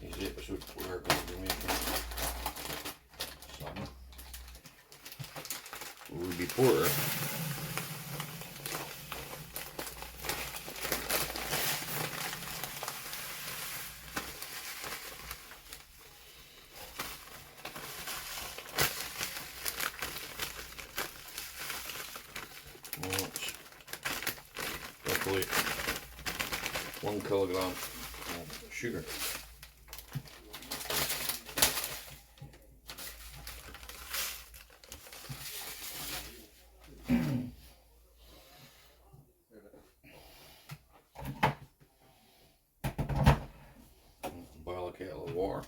These episodes we're going to be making some ruby porter. Roughly 1 kilogram of sugar. Boil a kettle of water.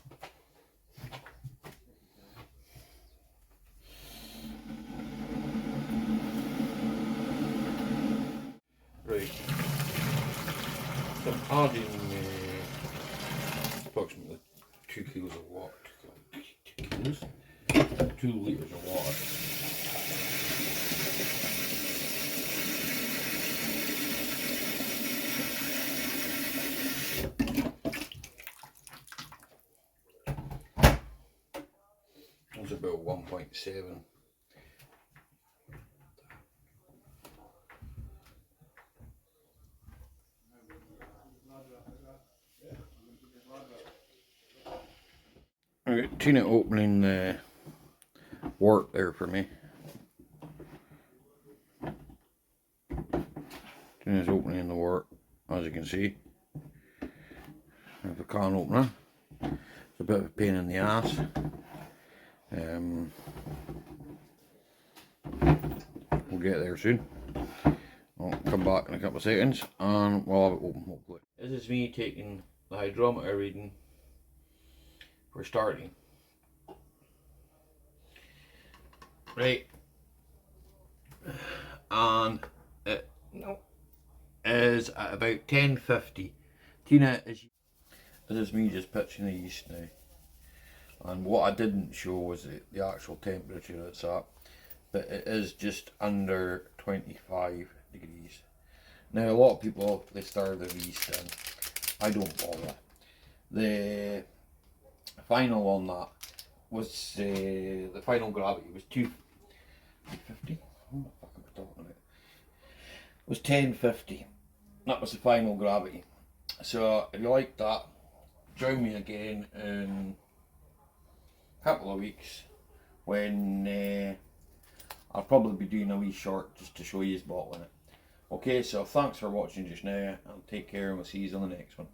Right, so I'm adding approximately 2 kilos of water, 2 litres of water. That's about 1.7. Alright, Tina opening the wort there for me. Tina's opening the wort, as you can see. With a can opener. It's a bit of a pain in the ass. We'll get there soon. I'll come back in a couple of seconds and we'll have it open hopefully. This is me taking the hydrometer reading for starting. Right, and it is at about 10:50. Tina is. This is me just pitching the yeast now, and what I didn't show was the actual temperature it's at, but it is just under 25 degrees. Now a lot of people, they stir their yeast in. I don't bother. The final on that was the final gravity was 250. What the fuck am I talking about? It was 1050. That was the final gravity. So if you like that, join me again in a couple of weeks when I'll probably be doing a wee short just to show you his bottling it. Okay, so thanks for watching just now, and take care, and we'll see you on the next one.